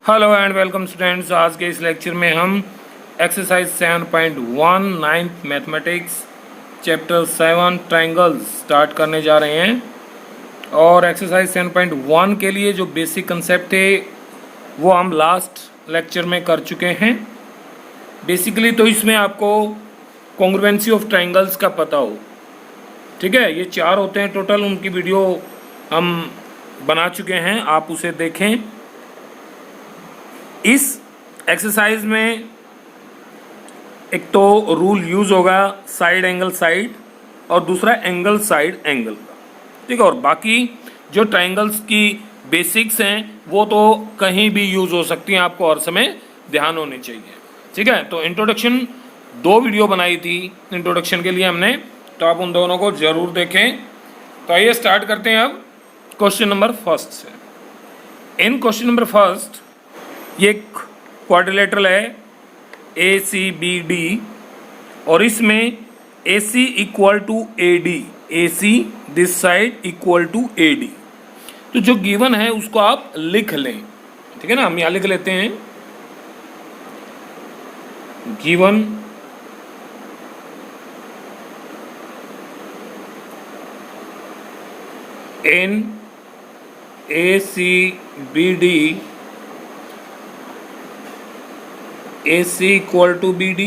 Hello and welcome students. आज के इस लेक्चर में हम exercise 7.1 ninth mathematics chapter 7 triangles start करने जा रहे हैं। और एक्सरसाइज 7.1 के लिए जो बेसिक कंसेप्ट थे वो हम लास्ट लेक्चर में कर चुके हैं। बेसिकली तो इसमें आपको कॉन्ग्रुएंसी ऑफ ट्रायंगल्स का पता हो, ठीक है। ये 4 होते हैं टोटल, उनकी वीडियो हम बना चुके हैं, आप उसे देखें। इस एक्सरसाइज में एक तो रूल यूज होगा साइड एंगल साइड और दूसरा एंगल साइड एंगल का, ठीक है। और बाकी जो ट्रायंगल्स की बेसिक्स हैं वो तो कहीं भी यूज हो सकती हैं, आपको हर समय ध्यान होनी चाहिए, ठीक है। तो इंट्रोडक्शन 2 वीडियो बनाई थी इंट्रोडक्शन के लिए हमने, तो आप उन दोनों को जरूर देखें। तो आइए स्टार्ट करते हैं अब क्वेश्चन नंबर फर्स्ट से। इन क्वेश्चन नंबर फर्स्ट ये क्वाड्रिलेटरल है ACBD और इसमें AC equal to AD, AC this side equal to AD। तो जो गिवन है उसको आप लिख लें, ठीक है ना। हम यहाँ लिख लेते हैं given in ACBD AC equal to BD,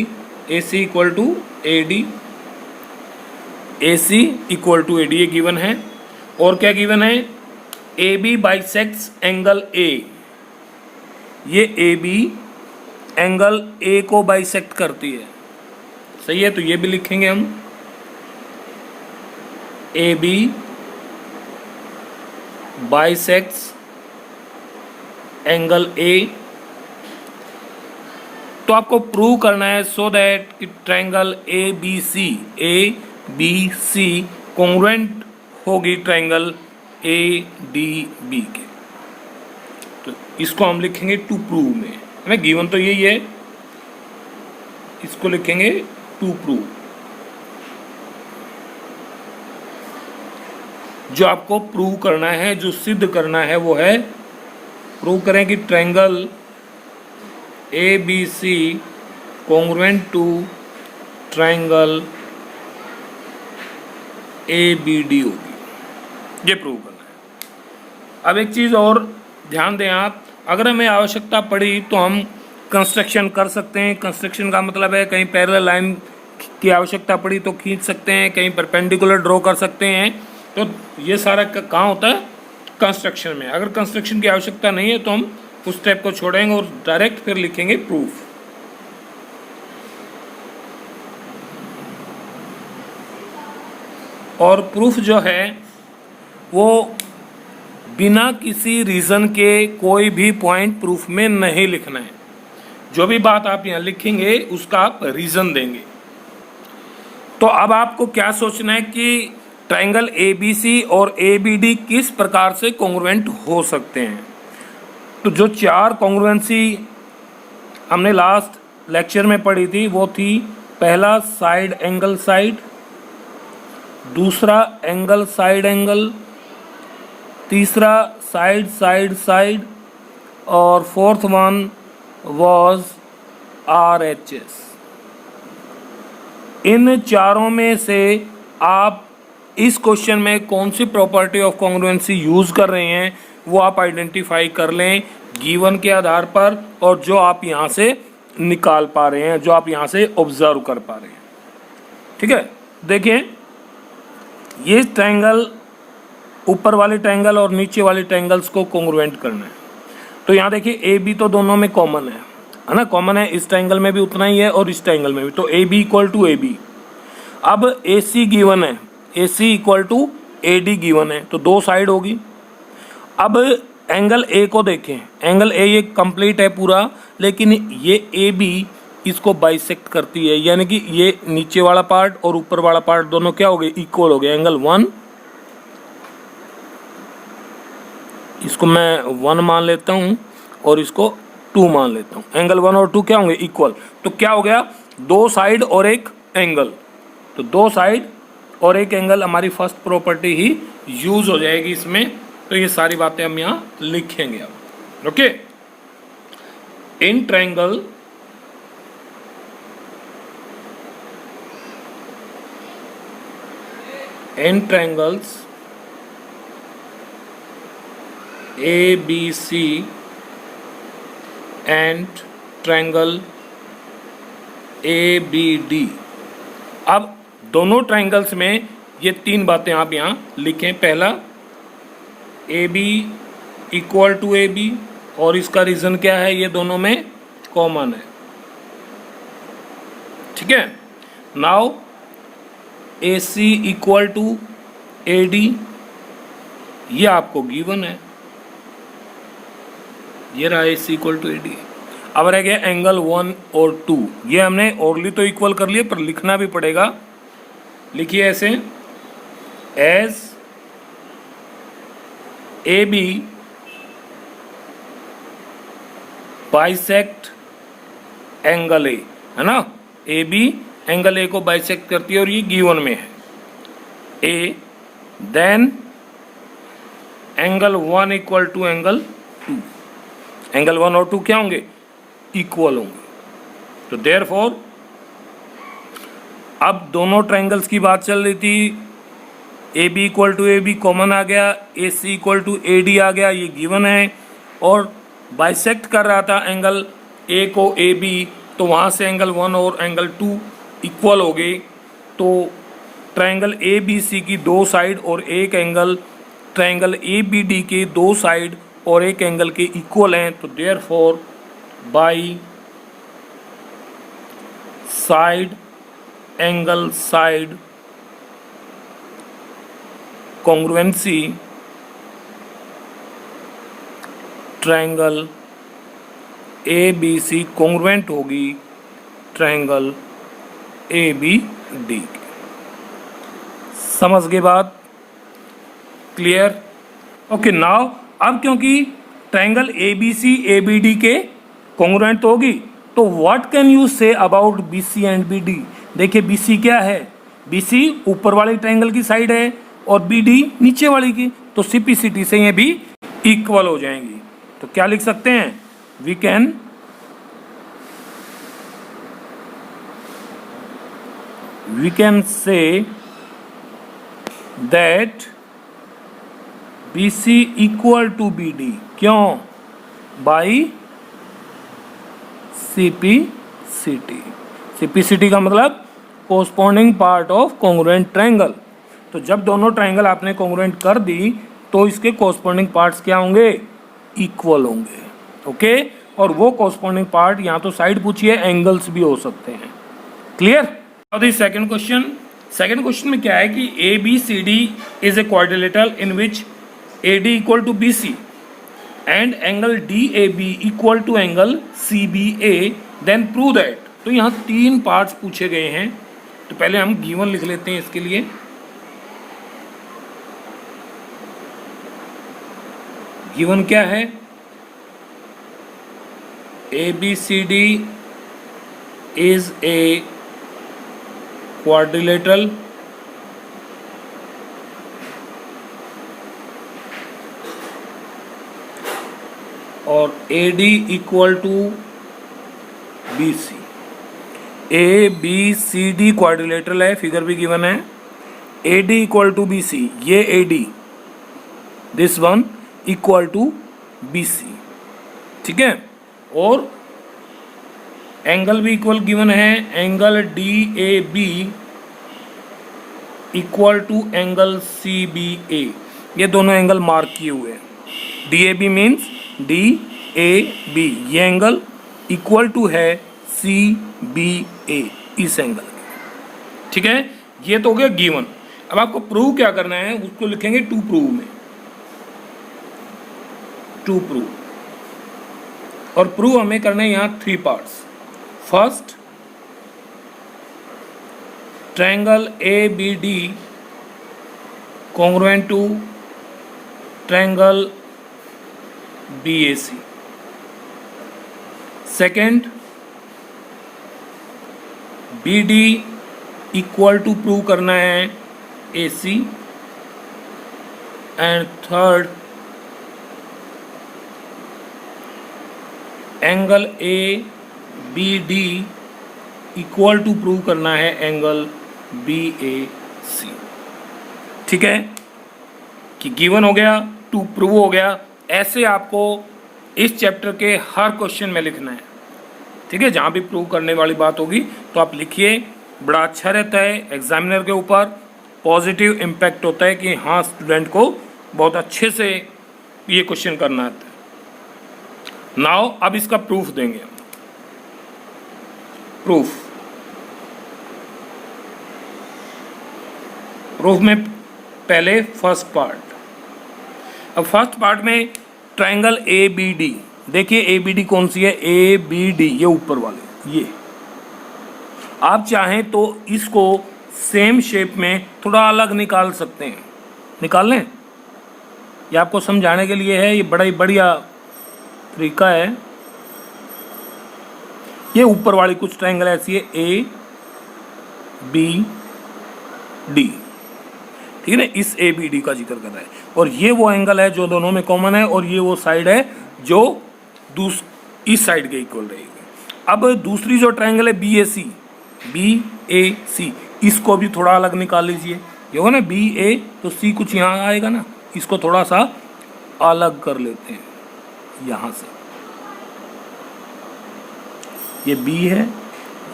AC equal to AD, AC equal to AD, ये गिवन है। और क्या गिवन है? AB बाइसेक्ट्स एंगल A, ये AB एंगल A को बाइसेक्ट करती है, सही है। तो ये भी लिखेंगे हम AB बाइसेक्ट्स एंगल A। तो आपको प्रूव करना है सो दैट कि triangle A B C congruent होगी ट्रायंगल ADB के। तो इसको हम लिखेंगे टू प्रूव में, है ना। गिवन तो यही है, इसको लिखेंगे टू प्रूव। जो आपको प्रूव करना है, जो सिद्ध करना है वो है प्रूव करें कि triangle ABC congruent to triangle ABD होगी, ये प्रूव करना है। अब एक चीज़ और ध्यान दें आप, अगर हमें आवश्यकता पड़ी तो हम कंस्ट्रक्शन कर सकते हैं। कंस्ट्रक्शन का मतलब है कहीं पैरेलल लाइन की आवश्यकता पड़ी तो खींच सकते हैं, कहीं परपेंडिकुलर ड्रॉ कर सकते हैं। तो ये सारा कहाँ होता है? कंस्ट्रक्शन में। अगर कंस्ट्रक्शन की आवश्यकता नहीं है तो हम उस स्टेप को छोड़ेंगे और डायरेक्ट फिर लिखेंगे प्रूफ। और प्रूफ जो है वो बिना किसी रीज़न के कोई भी पॉइंट प्रूफ में नहीं लिखना है। जो भी बात आप यहाँ लिखेंगे उसका आप रीज़न देंगे। तो अब आपको क्या सोचना है कि ट्रायंगल ABC और ABD किस प्रकार से कॉन्ग्रुएंट हो सकते हैं। तो जो 4 कॉन्ग्रुएंसी हमने लास्ट लेक्चर में पढ़ी थी वो थी, पहला साइड एंगल साइड, दूसरा एंगल साइड एंगल, तीसरा साइड साइड साइड, और फोर्थ वन वाज RHS। इन चारों में से आप इस क्वेश्चन में कौन सी प्रॉपर्टी ऑफ कॉन्ग्रुएंसी यूज कर रहे हैं वो आप आइडेंटिफाई कर लें गिवन के आधार पर, और जो आप यहाँ से निकाल पा रहे हैं, जो आप यहाँ से ऑब्जर्व कर पा रहे हैं, ठीक है। देखिए ये ट्रायंगल, ऊपर वाले ट्रायंगल और नीचे वाले ट्रायंगल्स को कॉन्ग्रुएंट करना है। तो यहाँ देखिए AB तो दोनों में कॉमन है ना, कॉमन है। इस ट्रायंगल में भी उतना ही है और इस ट्रायंगल में भी। तो AB इक्वल टू AB। अब AC गिवन है, AC equal to AD given है, तो 2 साइड होगी। अब एंगल A को देखें, एंगल A ये कंप्लीट है पूरा, लेकिन ये AB इसको बाइसेक्ट करती है, यानी कि ये नीचे वाला पार्ट और ऊपर वाला पार्ट दोनों क्या हो गए? इक्वल हो गए। एंगल 1, इसको मैं 1 मान लेता हूँ और इसको 2 मान लेता हूँ। एंगल 1 और 2 क्या होंगे? इक्वल। तो क्या हो गया? 2 साइड और एक एंगल। तो 2 साइड और एक एंगल हमारी फर्स्ट प्रॉपर्टी ही यूज हो जाएगी इसमें। तो ये सारी बातें हम यहाँ लिखेंगे अब, okay. In triangle in triangles ABC and triangle ABD। अब दोनों ट्रायंगल्स में ये तीन बातें आप यहाँ लिखें। पहला, AB इक्वल टू AB, और इसका रीजन क्या है, ये दोनों में कॉमन है। ठीक है। Now AC equal to AD, ये आपको गिवन है, ये रहा AC इक्वल टू AD। अब रह गया एंगल 1 और 2, ये हमने ओरली तो इक्वल कर लिए पर लिखना भी पड़ेगा। लिखिए ऐसे, as AB bisect angle A, है ना, AB एंगल A को बाइसेक्ट करती है और ये गिवन में है A, then angle 1 equal to angle 2। Angle 1 और 2 क्या होंगे, इक्वल होंगे। तो देयरफॉर अब दोनों ट्रायंगल्स की बात चल रही थी, AB equal to AB common आ गया, AC इक्वल टू AD आ गया, ये गिवन है, और बाइसेक्ट कर रहा था एंगल A को AB, तो वहाँ से एंगल 1 और एंगल 2 इक्वल हो गए। तो ट्रायंगल ABC की दो साइड और एक एंगल ट्रायंगल ABD के दो साइड और एक एंगल के इक्वल हैं। तो therefore by side angle side congruency triangle ABC congruent होगी ट्रायंगल ABD। समझ गए बात, क्लियर? ओके, नाउ अब क्योंकि ट्रायंगल ABC ABD के कॉन्ग्रुएंट होगी, तो what can you say about BC and BD? देखिए BC क्या है, BC ऊपर वाले ट्रायंगल की साइड है और BD नीचे वाली की, तो CPCT से ये भी इक्वल हो जाएंगी। तो क्या लिख सकते हैं, we can say that BC equal to BD, क्यों, बाई CPCT। CPCT का मतलब corresponding part of congruent triangle. तो जब दोनों ट्रायंगल आपने कॉन्ग्रुएंट कर दी तो इसके कोरस्पॉन्डिंग पार्ट्स क्या होंगे, इक्वल होंगे। ओके, और वो कोरस्पॉन्डिंग पार्ट यहाँ तो साइड पूछिए, एंगल्स भी हो सकते हैं। क्लियर? अब दी सेकंड क्वेश्चन में क्या है कि ABCD is a quadrilateral in which AD equal to BC and angle DAB equal to angle CBA, then prove that. तो यहाँ तीन पार्ट्स पूछे गए हैं, तो पहले हम गिवन लिख लेते हैं इसके लिए। गिवन क्या है, ABCD इज ए क्वाड्रिलेटरल और AD equal to BC। ABCD quadrilateral है, फिगर भी गिवन है। AD इक्वल टू BC, ये AD, this one equal to BC, ठीक है। और एंगल भी इक्वल गिवन है, angle DAB equal to angle CBA, ये दोनों एंगल मार्क किए हुए हैं। DAB मीन्स DAB, ये एंगल इक्वल टू है CBA, इस एंगल, ठीक है। ये तो हो गया गिवन। अब आपको प्रूव क्या करना है, उसको लिखेंगे टू प्रूव में, टू प्रूव। और प्रूव हमें करना है यहाँ three parts. First, triangle ABD congruent to triangle BAC। Second, BD equal to prove करना है AC। And third, angle A B D equal to prove करना है एंगल बी ए सी। ठीक है कि गिवन हो गया, टू प्रूव हो गया। ऐसे आपको इस चैप्टर के हर क्वेश्चन में लिखना है। ठीक है, जहाँ भी प्रूव करने वाली बात होगी तो आप लिखिए, बड़ा अच्छा रहता है। एग्जामिनर के ऊपर पॉजिटिव इम्पैक्ट होता है कि हाँ स्टूडेंट को बहुत अच्छे से ये क्वेश्चन करना आता है। नाउ अब इसका प्रूफ देंगे। प्रूफ में पहले फर्स्ट पार्ट। अब फर्स्ट पार्ट में ट्रायंगल ए बी डी, देखिए ए बी डी कौन सी है, ए बी डी ये ऊपर वाले, ये आप चाहें तो इसको सेम शेप में थोड़ा अलग निकाल सकते हैं। निकाल लें, ये आपको समझाने के लिए है, ये बड़ा ही बढ़िया तरीका है। ये ऊपर वाली कुछ ट्रायंगल ऐसी है ए बी डी, ठीक है ना, इस ए बी डी का जिक्र कर रहा है। और ये वो एंगल है जो दोनों में कॉमन है, और ये वो साइड है जो इस साइड के इक्वल रहेगी। अब दूसरी जो ट्रायंगल है बी ए सी, इसको भी थोड़ा अलग निकाल लीजिए। ये होगा ना बी ए, तो सी कुछ यहाँ आएगा ना, इसको थोड़ा सा अलग कर लेते हैं यहाँ से। ये बी है,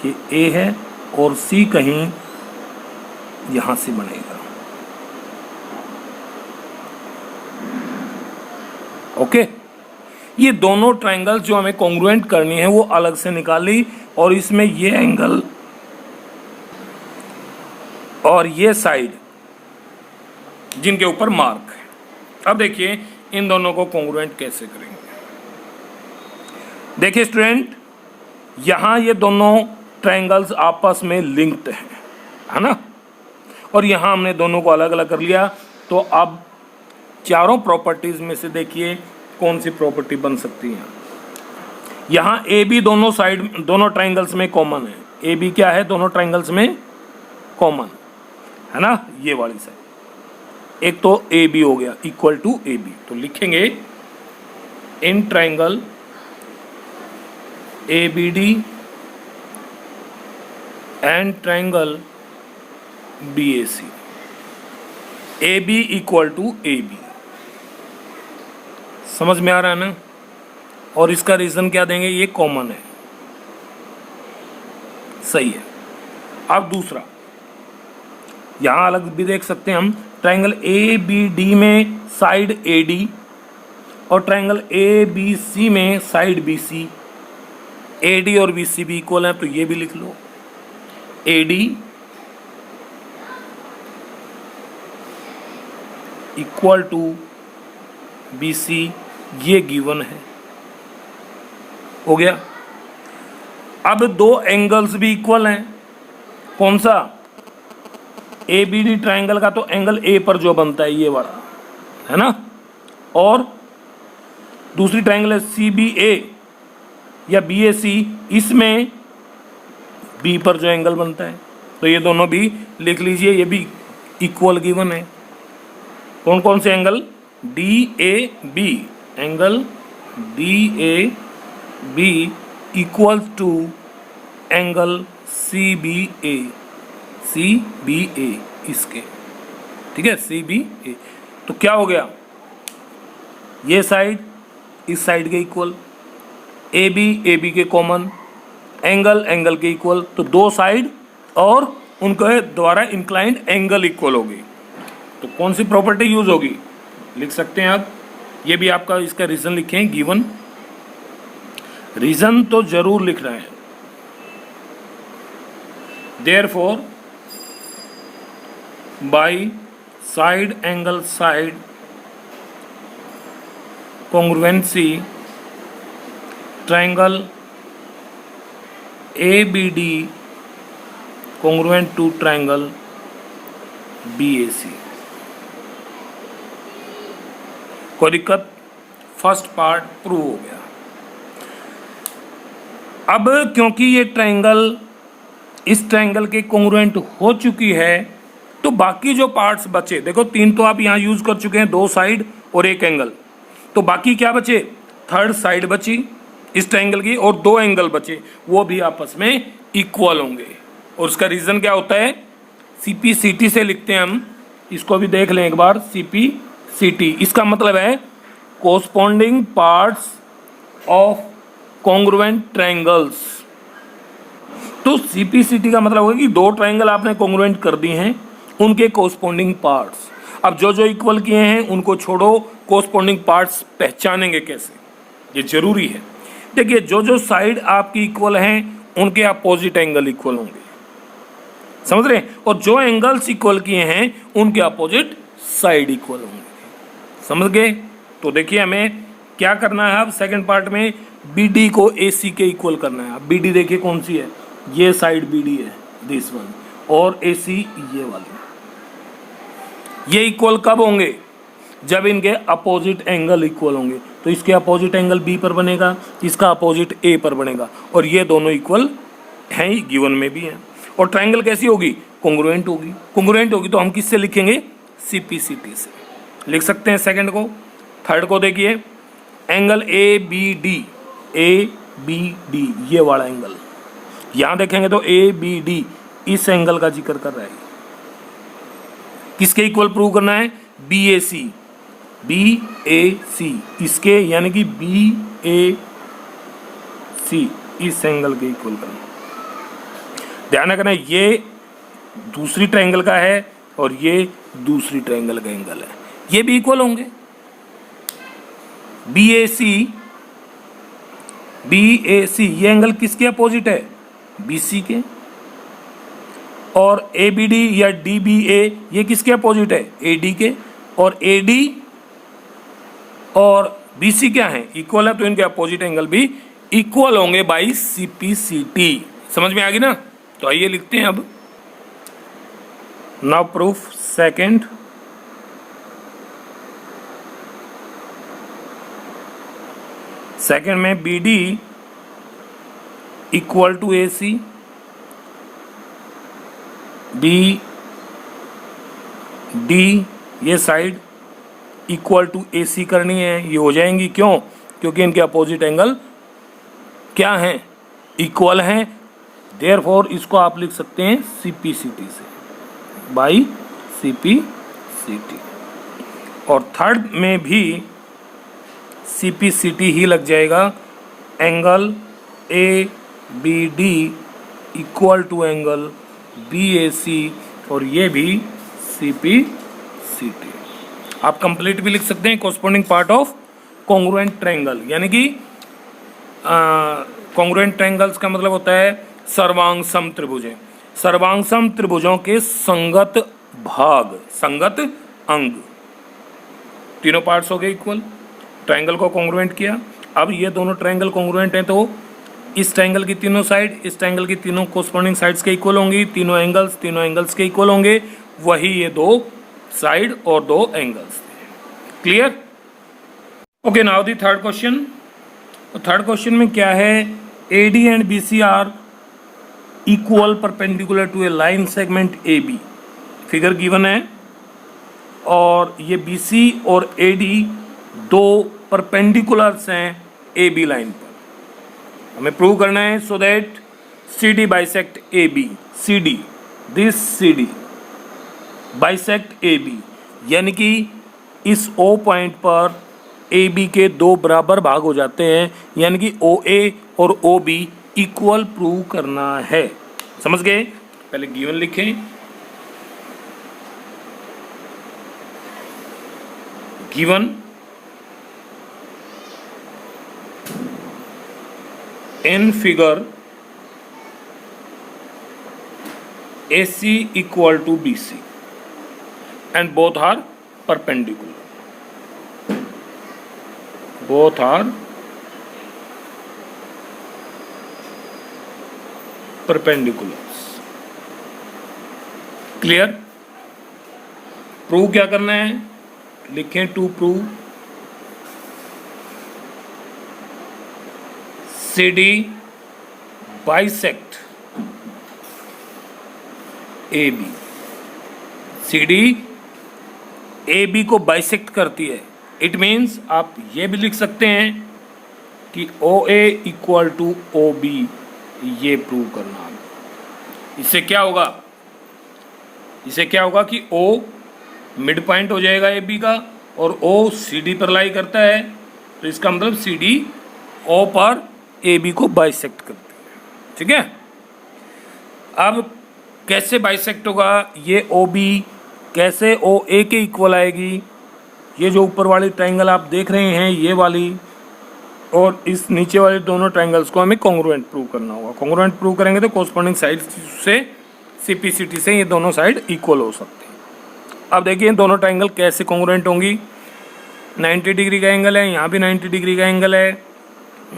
ये ए है, और सी कहीं यहाँ से बनेगा। ओके, ये दोनों ट्रायंगल जो हमें कॉन्ग्रुएंट करनी है वो अलग से निकाली, और इसमें ये एंगल और ये साइड जिनके ऊपर मार्क है। अब देखिए इन दोनों को कॉन्ग्रुएंट कैसे करेंगे। देखिए स्टूडेंट, यहां ये दोनों ट्रायंगल्स आपस में लिंक्ड हैं, है ना, और यहां हमने दोनों को अलग अलग कर लिया। तो अब चारों प्रॉपर्टीज में से देखिए कौन सी प्रॉपर्टी बन सकती है। यहां ए बी दोनों ट्रायंगल्स में कॉमन है। ए बी क्या है, दोनों ट्रायंगल्स में कॉमन है ना, ये वाली साइड। एक तो ए बी हो गया इक्वल टू ए बी, तो लिखेंगे in triangle A B D and triangle B A C, A B equal to A B. समझ में आ रहा है ना। और इसका रीजन क्या देंगे, ये कॉमन है, सही है। अब दूसरा, यहां अलग भी देख सकते हैं हम, ट्रायंगल ए बी डी में साइड ए डी और ट्रायंगल ए बी सी में side B C. A D और बी सी भी इक्वल है, तो ये भी लिख लो, A D equal to B C, ये गिवन है, हो गया। अब दो एंगल्स भी इक्वल हैं, कौन सा, ए बी डी ट्रायंगल का तो एंगल ए पर जो बनता है ये वाला, है ना, और दूसरी ट्रायंगल है सी बी ए या बी ए सी, इसमें बी पर जो एंगल बनता है, तो ये दोनों भी लिख लीजिए, ये भी इक्वल गिवन है। कौन कौन से angle, D A B, angle D A B equal to angle C B A, C B A इसके, ठीक है, सी बी ए। तो क्या हो गया, ये साइड इस साइड के इक्वल, ए बी के कॉमन, एंगल एंगल के इक्वल, तो दो साइड और उनके द्वारा इंक्लाइंड एंगल इक्वल होगी। तो कौन सी प्रॉपर्टी यूज होगी, लिख सकते हैं आप। ये भी आपका इसका रीजन लिखें, गिवन रीजन तो जरूर लिखना है। Therefore by side angle side congruency triangle A B D congruent to triangle B A C. कोई दिक्कत, फर्स्ट पार्ट प्रूव हो गया। अब क्योंकि ये ट्रायंगल इस ट्रायंगल के कॉन्ग्रुएंट हो चुकी है, तो बाकी जो पार्ट्स बचे, देखो तीन तो आप यहाँ यूज कर चुके हैं, दो साइड और एक एंगल, तो बाकी क्या बचे, थर्ड साइड बची इस ट्रायंगल की, और दो एंगल बचे वो भी आपस में इक्वल होंगे। और उसका रीजन क्या होता है, CPCT से लिखते हैं हम, इसको भी देख लें एक बार। CPCT इसका मतलब है corresponding parts of congruent triangles. तो CPCT का मतलब होगा कि दो ट्रायंगल आपने कॉन्ग्रुएंट कर दिए हैं, उनके कोरस्पॉन्डिंग पार्ट्स। अब जो जो इक्वल किए हैं उनको छोड़ो, कोरस्पॉन्डिंग पार्ट्स पहचानेंगे कैसे, ये जरूरी है। देखिए जो जो साइड आपकी इक्वल हैं उनके अपोजिट एंगल इक्वल होंगे, समझ रहे हैं, और जो एंगल्स इक्वल किए हैं उनके अपोजिट साइड इक्वल होंगे, समझ गए। तो देखिए हमें क्या करना है अब सेकंड पार्ट में, BD को AC के इक्वल करना है। अब BD देखिए कौन सी है, ये साइड BD है, दिस वन, और AC ये वाली। ये इक्वल कब होंगे, जब इनके अपोजिट एंगल इक्वल होंगे। तो इसके अपोजिट एंगल B पर बनेगा, इसका अपोजिट A पर बनेगा, और ये दोनों इक्वल हैं ही, गिवन में भी हैं। और ट्रायंगल कैसी होगी, कॉन्ग्रुएंट होगी। कॉन्ग्रुएंट होगी तो हम किससे लिखेंगे, CPCT से लिख सकते हैं सेकंड को। थर्ड को देखिए, एंगल ABD, ABD ये वाला एंगल, यहां देखेंगे तो ABD इस एंगल का जिक्र कर रहा है। किसके इक्वल प्रूव करना है, BAC, BAC इसके, यानी कि BAC इस एंगल के इक्वल करना। ध्यान रखना ये दूसरी ट्रायंगल का है और ये दूसरी ट्रायंगल का एंगल है, ये भी इक्वल होंगे। BAC ये एंगल किसके अपोजिट है, BC के। और ABD या DBA ये किसके अपोजिट है, AD के। और AD और BC क्या है, इक्वल है, तो इनके अपोजिट एंगल भी इक्वल होंगे बाई CPCT। समझ में आ गई ना। तो आइए लिखते हैं अब, नाउ प्रूफ सेकंड। सेकंड में BD equal to AC, BD ये साइड इक्वल टू AC करनी है, ये हो जाएंगी। क्यों, क्योंकि इनके अपोजिट एंगल क्या हैं, इक्वल हैं। देयरफॉर इसको आप लिख सकते हैं CPCT से, बाई CPCT। और थर्ड में भी CPCT ही लग जाएगा, angle ABD equal to angle BAC, और ये भी CPCT। आप कंप्लीट भी लिख सकते हैं, corresponding part of congruent triangle, यानी कि कॉन्ग्रुएंट ट्रायंगल्स का मतलब होता है सर्वांग सम त्रिभुजें, सर्वांग सम त्रिभुजों के संगत भाग, संगत अंग। तीनों पार्ट्स हो गए इक्वल, ट्रायंगल को कॉन्ग्रुएंट किया। अब ये दोनों ट्रायंगल कॉन्ग्रुएंट हैं, तो इस ट्रायंगल की तीनों साइड इस ट्रायंगल की तीनों कोरस्पॉन्डिंग साइड्स के इक्वल होंगी, तीनों एंगल्स के इक्वल होंगे, वही ये दो साइड और दो angles. Clear. Okay, now the third question. Third question में क्या है, AD and BC are equal perpendicular to a line segment AB। Figure given है और ये BC और AD दो परपेंडिकुलर्स हैं AB लाइन पर। हमें प्रूव करना है so that CD bisect AB, CD this CD bisect AB, यानी कि इस O पॉइंट पर AB के दो बराबर भाग हो जाते हैं, यानी कि OA और OB इक्वल प्रूव करना है। समझ गए। पहले गिवन लिखें, given in figure AC equal to BC and both are perpendicular, both are perpendiculars। Clear. Prove क्या करना है, लिखें to prove CD bisect AB, CD AB को बाइसेक्ट करती है। इट मीन्स आप ये भी लिख सकते हैं कि ओ ए इक्वल टू ओ बी, ये प्रूव करना। इससे क्या होगा, इससे क्या होगा कि ओ मिड पॉइंट हो जाएगा ए बी का, और ओ सी डी पर लाई करता है, तो इसका मतलब सी डी ओ पर ए बी को बाइसेक्ट करते हैं। ठीक है, अब कैसे बाइसेक्ट होगा, ये ओ बी कैसे ओ ए के इक्वल आएगी, ये जो ऊपर वाली ट्रायंगल आप देख रहे हैं ये वाली, और इस नीचे वाले दोनों ट्रायंगल्स को हमें कॉन्ग्रुएंट प्रूव करना होगा। कॉन्ग्रुएंट प्रूव करेंगे तो कोरस्पॉन्डिंग साइड से सीपीसीटी से ये दोनों साइड इक्वल हो सकते हैं। अब देखिए दोनों ट्रायंगल कैसे कॉन्ग्रुएंट होंगी। 90 डिग्री का एंगल है, यहाँ भी 90 डिग्री का एंगल है,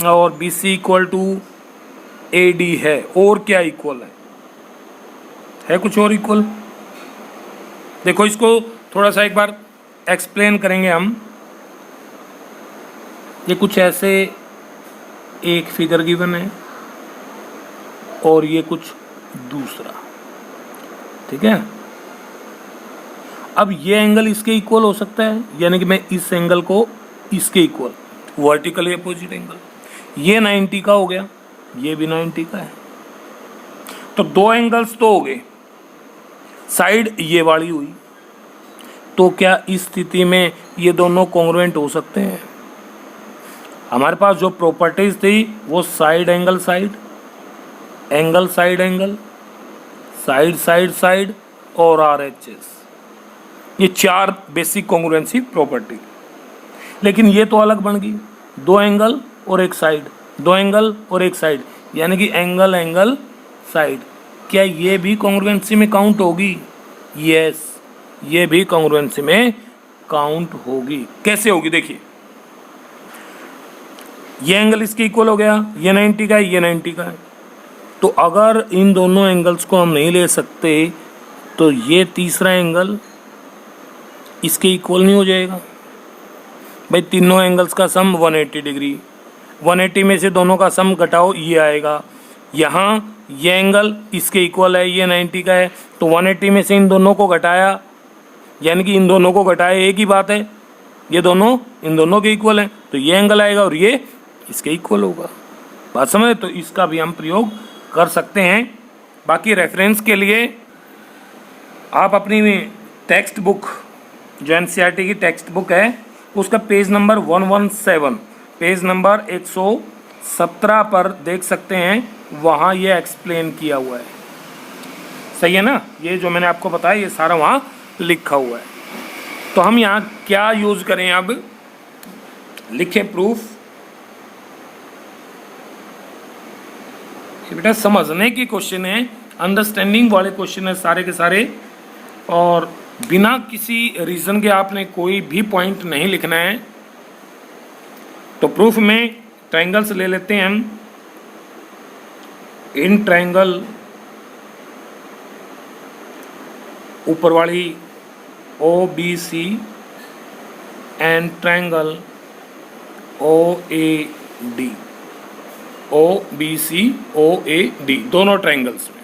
और B C equal to A D है। और क्या इक्वल है कुछ और इक्वल? देखो इसको थोड़ा सा एक बार एक्सप्लेन करेंगे हम। ये कुछ ऐसे एक फिगर गिवन है और ये कुछ दूसरा, ठीक है। अब ये एंगल इसके इक्वल हो सकता है, यानी कि मैं इस एंगल को इसके इक्वल, वर्टिकली अपोजिट एंगल, ये 90 का हो गया, ये भी 90 का है, तो दो एंगल्स तो हो गए, साइड ये वाली हुई, तो क्या इस स्थिति में ये दोनों कॉन्ग्रुएंट हो सकते हैं? हमारे पास जो प्रॉपर्टीज थी वो side angle side, angle side angle, side side side और RHS, ये चार बेसिक कॉन्ग्रुएंसी प्रॉपर्टी। लेकिन ये तो अलग बन गई, दो एंगल और एक साइड, दो एंगल और एक साइड, यानी कि एंगल एंगल साइड। क्या ये भी कॉन्ग्रुएंसी में काउंट होगी? यस, ये भी कॉन्ग्रुएंसी में काउंट होगी। कैसे होगी देखिए, ये एंगल इसके इक्वल हो गया, ये 90 का है, ये 90 का है, तो अगर इन दोनों एंगल्स को हम नहीं ले सकते तो ये तीसरा एंगल इसके इक्वल नहीं हो जाएगा। भाई तीनों एंगल्स का सम 180 डिग्री, 180 में से दोनों का सम घटाओ, ये आएगा। यहाँ ये एंगल इसके इक्वल है, ये 90 का है, तो 180 में से इन दोनों को घटाया, यानी कि इन दोनों को घटाया, एक ही बात है, ये दोनों इन दोनों के इक्वल हैं, तो ये एंगल आएगा और ये इसके इक्वल होगा। बात समझ? तो इसका भी हम प्रयोग कर सकते हैं। बाकी रेफरेंस के लिए आप अपनी टेक्स्ट बुक, जो एनसीईआरटी की टेक्स्ट बुक है, उसका पेज नंबर 117, पेज नंबर 117 पर देख सकते हैं, वहाँ ये एक्सप्लेन किया हुआ है। सही है ना? ये जो मैंने आपको बताया ये सारा वहाँ लिखा हुआ है। तो हम यहाँ क्या यूज़ करें, अब लिखे प्रूफ। बेटा समझने की क्वेश्चन है, अंडरस्टैंडिंग वाले क्वेश्चन है सारे के सारे, और बिना किसी रीज़न के आपने कोई भी पॉइंट नहीं लिखना है। तो प्रूफ में ट्रायंगल्स ले लेते हैं हम। इन ट्रायंगल ऊपर वाली OBC and triangle OAD, OBC OAD, दोनों ट्रायंगल्स में।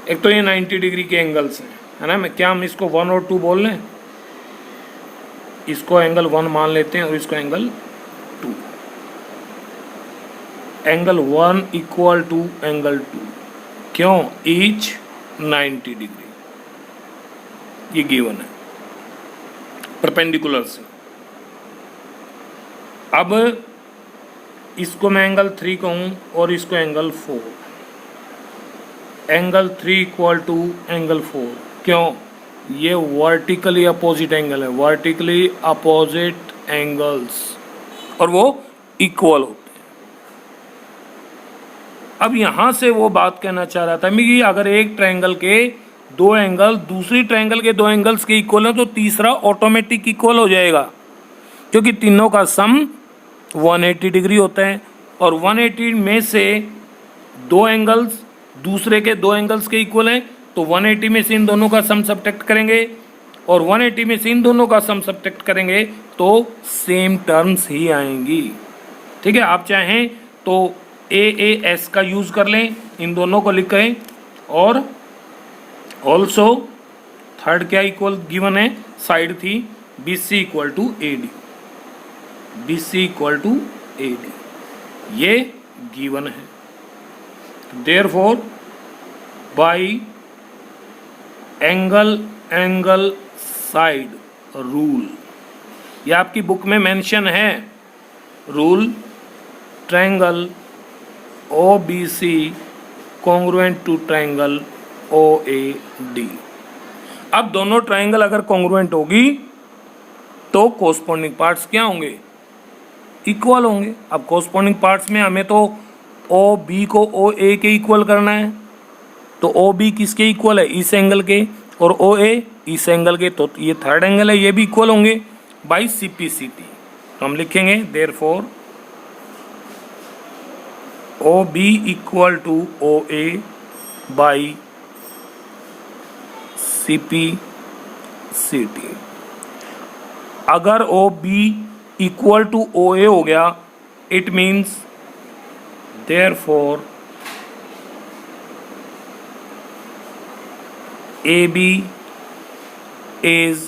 एक तो ये 90 डिग्री के एंगल्स हैं, है ना। मैं क्या हम इसको 1 और 2 बोल लें? इसको एंगल 1 मान लेते हैं और इसको angle 2। Angle 1 equal to angle 2, क्यों? ईच 90 डिग्री, ये गिवन है परपेंडिकुलर से। अब इसको मैं एंगल 3 कहूँ और इसको angle 4, angle 3 equal to angle 4, क्यों? ये वर्टिकली अपोजिट एंगल है, वर्टिकली अपोजिट एंगल्स, और वो इक्वल होते हैं। अब यहां से वो बात कहना चाह रहा था मैं कि अगर एक ट्रायंगल के दो एंगल दूसरी ट्रायंगल के दो एंगल्स के इक्वल है तो तीसरा ऑटोमेटिक इक्वल हो जाएगा, क्योंकि तीनों का सम 180 डिग्री होता है, और 180 में से दो एंगल्स दूसरे के दो एंगल्स के इक्वल हैं, तो 180 में से इन दोनों का सम सब्ट्रैक्ट करेंगे और 180 में से इन दोनों का सम सब्ट्रैक्ट करेंगे तो सेम टर्म्स ही आएंगी। ठीक है, आप चाहें तो AAS का यूज़ कर लें, इन दोनों को लिखें, और ऑल्सो थर्ड क्या इक्वल गिवन है, साइड थी BC equal to AD, BC equal to AD, ये गिवन है। Therefore by angle side rule, ये आपकी बुक में मेंशन है rule, triangle OBC congruent to triangle OAD। अब दोनों ट्रायंगल अगर कॉन्ग्रुएंट होगी तो कोरस्पॉन्डिंग पार्ट्स क्या होंगे, इक्वल होंगे। अब कोरस्पॉन्डिंग पार्ट्स में हमें तो OB को OA के इक्वल करना है, तो OB किसके इक्वल है, इस एंगल के, और OA इस एंगल के, तो ये थर्ड एंगल है, ये भी इक्वल होंगे बाई CPCT। तो हम लिखेंगे therefore OB equal to OA by CPCT। अगर OB इक्वल टू OA हो गया, it means therefore AB is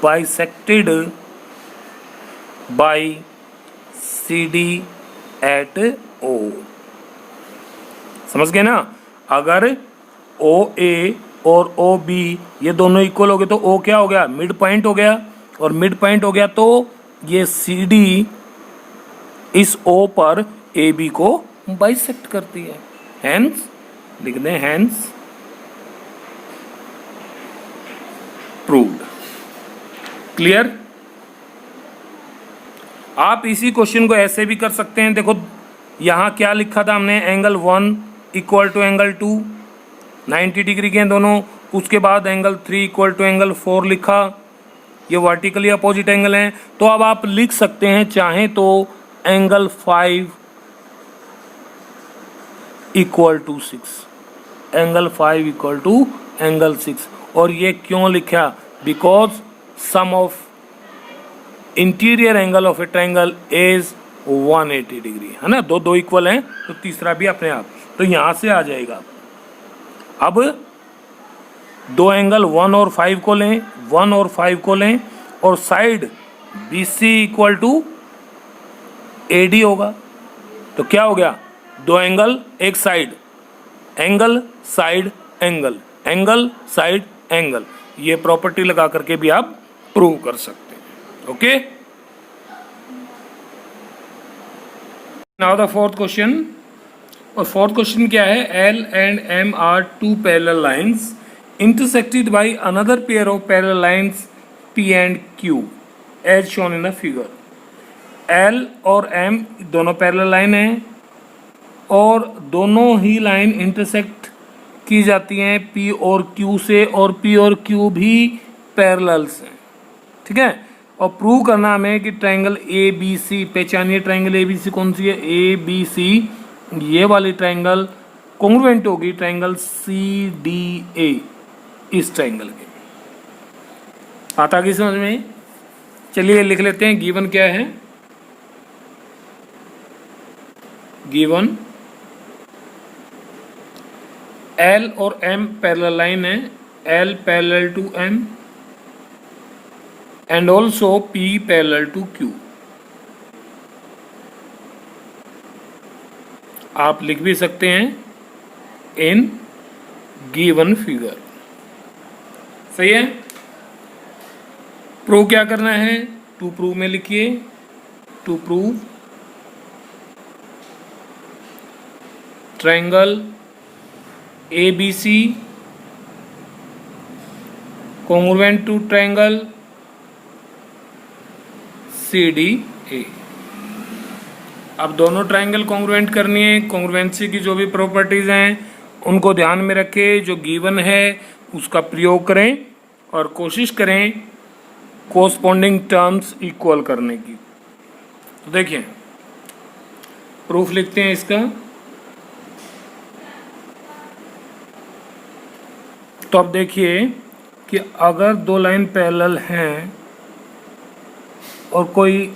bisected by CD at O। समझ गए ना, अगर OA और OB ये दोनों इक्वल हो गए तो O क्या हो गया, मिड पॉइंट हो गया, और मिड पॉइंट हो गया तो ये CD इस O पर AB को बाइसेक्ट करती है। हैंस लिख दें, हैंस प्रूव्ड। क्लियर। आप इसी क्वेश्चन को ऐसे भी कर सकते हैं। देखो यहां क्या लिखा था हमने, angle 1 equal to angle 2, 90 degree के हैं दोनों। उसके बाद एंगल 3 इक्वल टू एंगल 4 लिखा, ये वर्टिकली अपोजिट एंगल हैं। तो अब आप लिख सकते हैं चाहें तो angle 5 equal to 6, angle 5 equal to angle 6। और ये क्यों लिखा, because sum of interior angle of a triangle is 180 degree, है ना, दो इक्वल हैं तो तीसरा भी अपने आप, तो यहां से आ जाएगा। अब दो एंगल 1 और 5 को लें, 1 और 5 को लें, और side BC equal to AD होगा। तो क्या हो गया, दो एंगल एक side, angle side angle, angle side angle, ये प्रॉपर्टी लगा करके भी आप प्रूव कर सकते हैं। Okay, now the fourth question. और फोर्थ क्वेश्चन क्या है, L and M are two parallel lines intersected by another pair of parallel lines P and Q as shown in the figure। L और M दोनों parallel line हैं और दोनों ही line intersect की जाती हैं P और Q से, और P और Q भी पैरेलल्स हैं। ठीक है, और प्रूव करना हमें कि ट्रायंगल ABC, पहचानिए ट्रायंगल ABC कौन सी है, ABC, ये वाली ट्रायंगल कॉन्ग्रुएंट होगी ट्रायंगल CDA इस ट्रायंगल के। आता कि समझ में, चलिए लिख लेते हैं। गिवन क्या है, गिवन L और M पैरेलल लाइन है, L parallel to M and also P parallel to Q। आप लिख भी सकते हैं इन गिवन फिगर। सही है। प्रूव क्या करना है, टू प्रूव में लिखिए, to prove triangle ABC congruent to triangle CDA। अब दोनों ट्रायंगल कॉन्ग्रुएंट करनी है, कॉन्ग्रुएंसी की जो भी प्रॉपर्टीज हैं उनको ध्यान में रखें, जो गिवन है उसका प्रयोग करें और कोशिश करें कोरस्पॉन्डिंग टर्म्स इक्वल करने की। तो देखिए प्रूफ लिखते हैं इसका। तो अब देखिए कि अगर दो लाइन पैरेलल हैं और कोई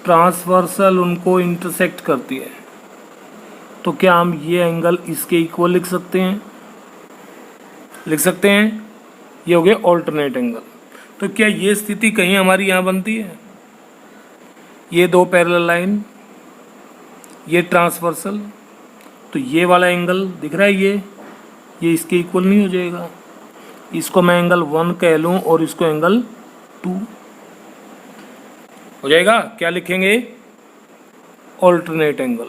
ट्रांसवर्सल उनको इंटरसेक्ट करती है, तो क्या हम ये एंगल इसके इक्वल लिख सकते हैं, लिख सकते हैं। ये हो गया ऑल्टरनेट एंगल। तो क्या ये स्थिति कहीं हमारी यहाँ बनती है, ये दो पैरेलल लाइन, ये ट्रांसवर्सल, तो ये वाला एंगल दिख रहा है, ये इसके इक्वल नहीं हो जाएगा। इसको मैं एंगल 1 कह लूँ और इसको एंगल 2 हो जाएगा। क्या लिखेंगे? ऑल्टरनेट एंगल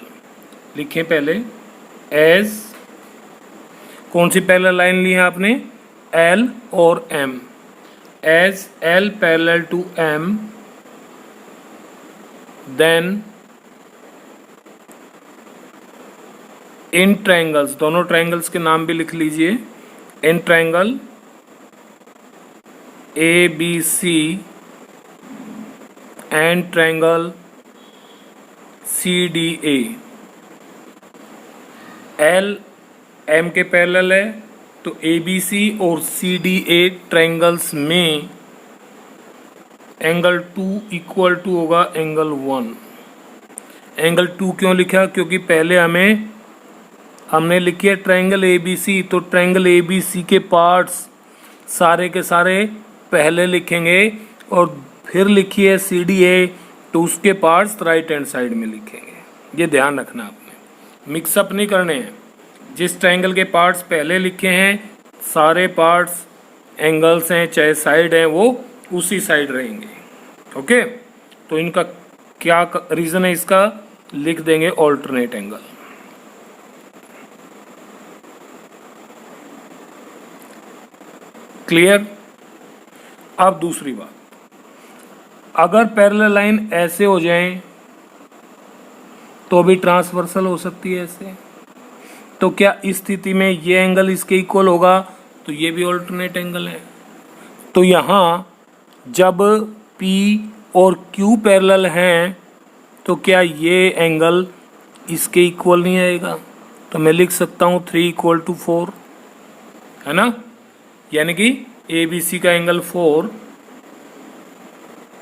लिखें पहले। एज कौन सी पैरेलल लाइन ली है आपने? L और M। As L parallel to M, then in triangles, दोनों ट्रायंगल्स के नाम भी लिख लीजिए। In triangle ABC and triangle CDA। L M के पैरेलल है, तो ABC और CDA ट्रायंगल्स में एंगल 2 इक्वल टू होगा एंगल 1। एंगल 2 क्यों लिखा? क्योंकि पहले हमने लिखी है ट्रायंगल ABC, तो ट्रायंगल ABC के पार्ट्स सारे के सारे पहले लिखेंगे और फिर लिखिए CDA, तो उसके पार्ट्स राइट हैंड साइड में लिखेंगे। ये ध्यान रखना आपने, मिक्सअप नहीं करने हैं। जिस ट्रायंगल के पार्ट्स पहले लिखे हैं, सारे पार्ट्स एंगल्स हैं चाहे साइड हैं, वो उसी साइड रहेंगे। ओके, तो इनका क्या रीज़न है? इसका लिख देंगे ऑल्टरनेट एंगल। क्लियर? अब दूसरी बात, अगर पैरेलल लाइन ऐसे हो जाएं तो भी ट्रांसवर्सल हो सकती है ऐसे, तो क्या इस स्थिति में ये एंगल इसके इक्वल होगा? तो ये भी ऑल्टरनेट एंगल है। तो यहाँ जब P और Q पैरेलल हैं तो क्या ये एंगल इसके इक्वल नहीं आएगा? तो मैं लिख सकता हूँ 3 = 4, है ना? यानी कि ABC का angle 4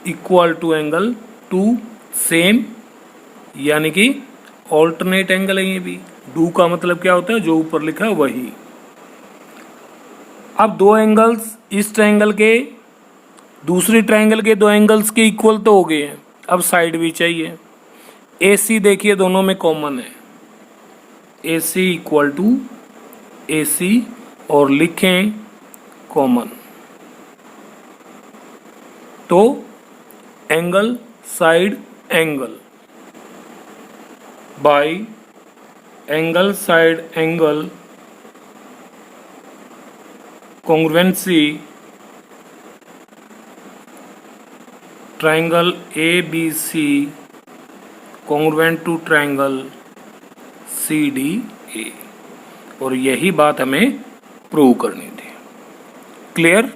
equal to angle 2 same, यानी कि ऑल्टरनेट एंगल है ये भी। डू का मतलब क्या होता है? जो ऊपर लिखा है वही। अब दो एंगल्स इस ट्रायंगल के, दूसरी ट्रायंगल के दो एंगल्स के इक्वल तो हो गए हैं, अब साइड भी चाहिए। AC देखिए दोनों में कॉमन है, AC इक्वल टू AC और लिखें कॉमन, तो angle side angle by angle side angle congruency triangle ABC congruent to triangle CDA, और यही बात हमें प्रूव करनी थी। क्लियर?